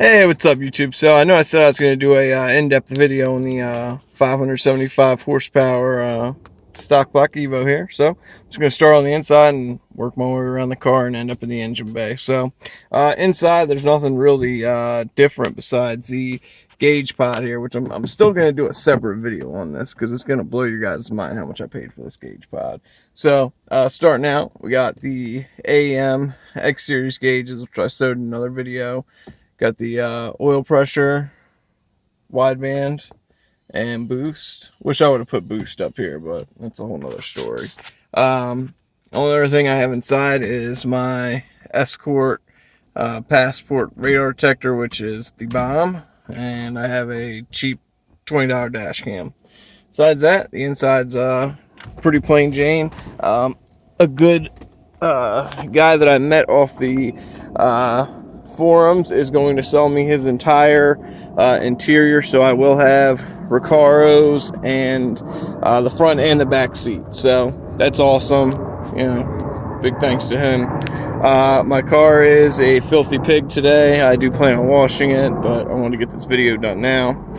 Hey, what's up, YouTube? So I know I said I was going to do a in-depth video on the 575 horsepower stock block Evo here. So I'm just going to start on the inside and work my way around the car and end up in the engine bay. So inside, there's nothing really different besides the gauge pod here, which I'm still going to do a separate video on this because it's going to blow your guys' mind how much I paid for this gauge pod. So starting out, we got the AM X Series gauges, which I showed in another video. Got the oil pressure, wideband, and boost. Wish I would have put boost up here, but that's a whole nother story. Only other thing I have inside is my Escort Passport radar detector, which is the bomb, and I have a cheap $20 dash cam. Besides that, the inside's pretty plain Jane. A good guy that I met off the forums is going to sell me his entire interior, so I will have Recaros and the front and the back seat, so that's awesome. You know, big thanks to him. My car is a filthy pig today. I do plan on washing it, but I want to get this video done now.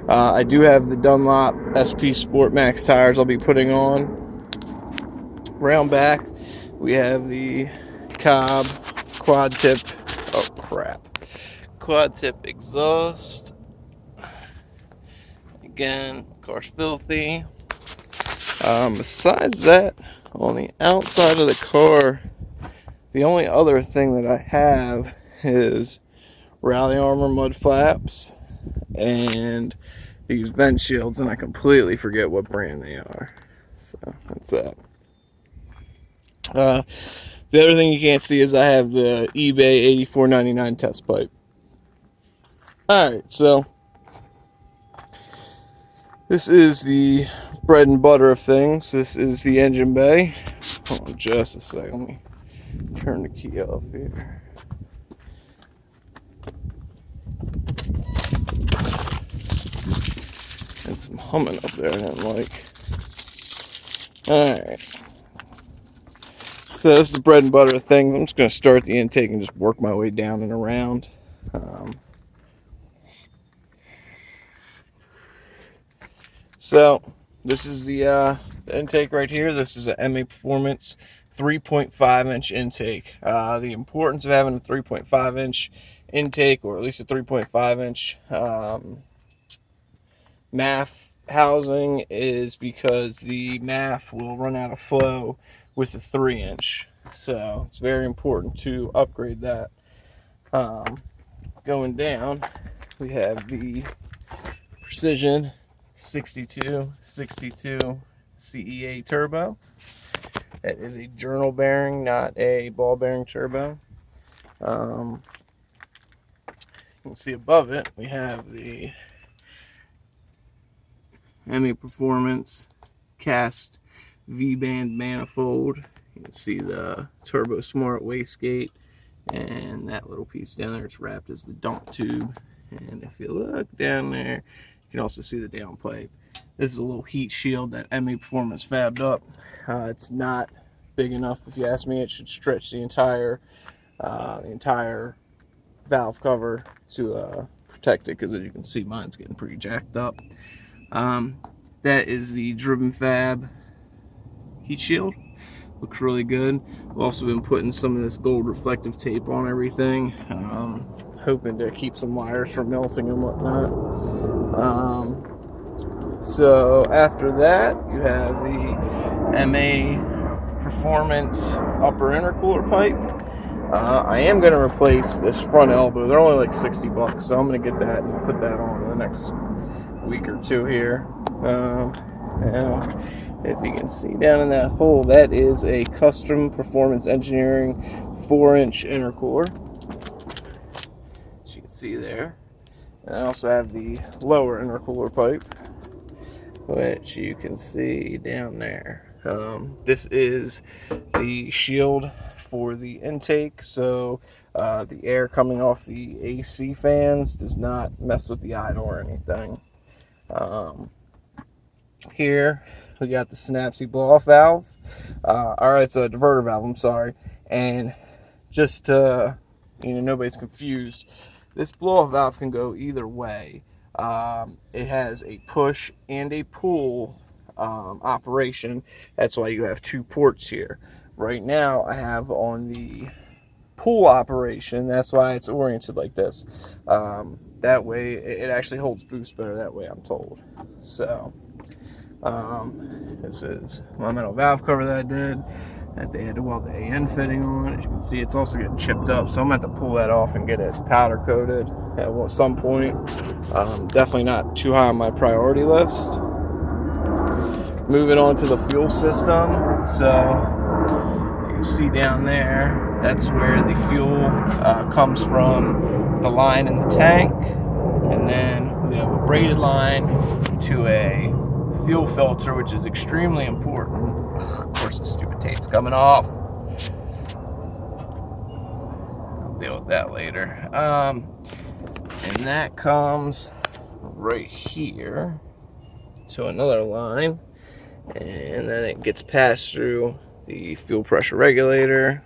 I do have the Dunlop SP Sport Max tires I'll be putting on. Round back, we have the Cobb quad tip. Oh crap! Quad tip exhaust. Again, car's filthy. Besides that, on the outside of the car, the only other thing that I have is Rally Armor mud flaps and these vent shields, and I completely forget what brand they are. So that's that. The other thing you can't see is I have the eBay 84.99 test pipe. Alright, so this is the bread and butter of things. This is the engine bay. Hold on just a second. Let me turn the key off here. There's some humming up there I didn't like. Alright. So this is the bread and butter thing. I'm just going to start the intake and just work my way down and around. So this is the intake right here. This is a maperformance 3.5 inch intake. The importance of having a 3.5 inch intake, or at least a 3.5 inch MAF housing, is because the MAF will run out of flow with a 3 inch, so it's very important to upgrade that. Going down, we have the Precision 6262 CEA turbo. That is a journal bearing, not a ball bearing turbo. You can see above it we have the maperformance cast vband manifold. You can see the Turbo Smart wastegate, and that little piece down there is wrapped as the dump tube. And if you look down there, you can also see the downpipe. This is a little heat shield that maperformance fabbed up. It's not big enough, if you ask me. It should stretch the entire valve cover to protect it, because as you can see, mine's getting pretty jacked up. That is the Driven Fab heat shield. Looks really good. We've also been putting some of this gold reflective tape on everything, hoping to keep some wires from melting and whatnot. So after that, you have the maperformance upper intercooler pipe. I am going to replace this front elbow. They're only like 60 bucks, so I'm going to get that and put that on in the next week or two here. Now, if you can see down in that hole, that is a Custom Performance Engineering 4-inch intercooler, as you can see there. And I also have the lower intercooler pipe, which you can see down there. This is the shield for the intake, so the air coming off the AC fans does not mess with the idle or anything. Here we got the Synapse blow-off valve. Or it's a diverter valve, I'm sorry. And just to, nobody's confused, This blow-off valve can go either way. It has a push and a pull operation. That's why you have two ports here. Right now I have on the pull operation. That's why it's oriented like this. That way it actually holds boost better that way, I'm told. So this is my metal valve cover that I did that they had to weld the AN fitting on. As you can see, it's also getting chipped up, so I'm going to have to pull that off and get it powder coated at some point. Definitely not too high on my priority list. Moving on to the fuel system. So you can see down there, that's where the fuel comes from, the line in the tank, and then we have a braided line to a fuel filter, which is extremely important. Of course, the stupid tape's coming off. I'll deal with that later. And that comes right here to another line, and then it gets passed through the fuel pressure regulator,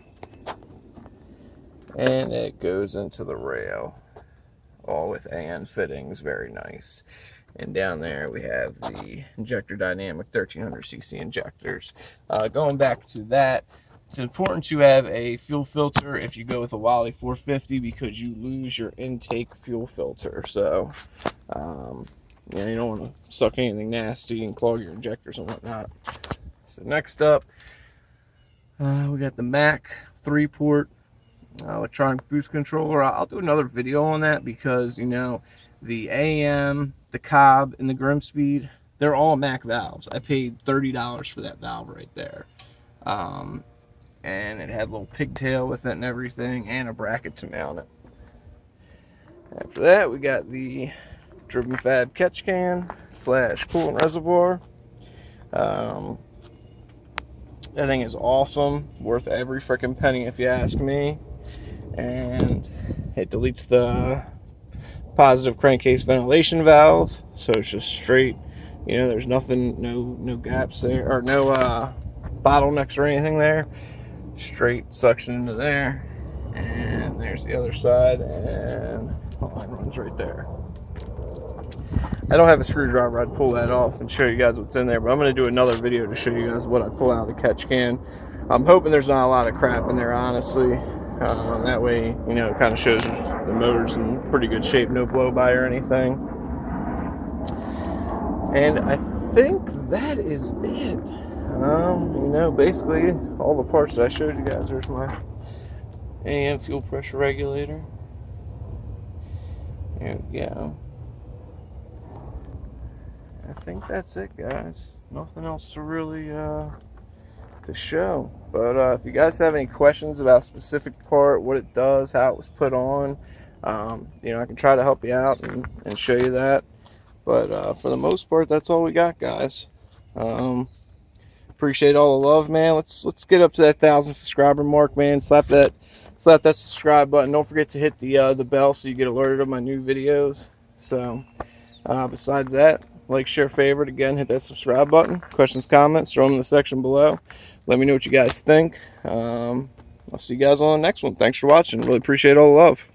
and it goes into the rail, all with AN fittings. Very nice. And down there we have the injector dynamic 1300cc injectors. Going back to that, it's important to have a fuel filter if you go with a Wally 450 because you lose your intake fuel filter. So yeah, you don't want to suck anything nasty and clog your injectors and whatnot. So next up, we got the Mac 3-port electronic boost controller. I'll do another video on that because, you know, the AM, the Cobb, and the Grimspeed, they're all Mac valves. I paid $30 for that valve right there. And it had a little pigtail with it and everything, and a bracket to mount it. After that, we got the Driven Fab catch can / coolant reservoir. That thing is awesome, worth every freaking penny if you ask me. And it deletes the positive crankcase ventilation valve, so it's just straight, you know, there's nothing, no gaps there, or no bottlenecks or anything there. Straight suction into there, and there's the other side, and the line runs right there. I don't have a screwdriver. I'd pull that off and show you guys what's in there, but I'm going to do another video to show you guys what I pull out of the catch can. I'm hoping there's not a lot of crap in there, honestly. That way, you know, it kind of shows the motor's in pretty good shape, no blow by or anything. And I think that is it. You know, basically all the parts that I showed you guys. There's my AM fuel pressure regulator. There we go. I think that's it, guys. Nothing else to really to show. But if you guys have any questions about a specific part, what it does, how it was put on, you know, I can try to help you out and show you that. But for the most part, that's all we got, guys. Appreciate all the love, man. Let's get up to that 1,000 subscriber mark, man. Slap that subscribe button. Don't forget to hit the bell so you get alerted of my new videos. So besides that, like, share, favorite. Again, hit that subscribe button. Questions, comments, throw them in the section below. Let me know what you guys think. I'll see you guys on the next one. Thanks for watching. Really appreciate all the love.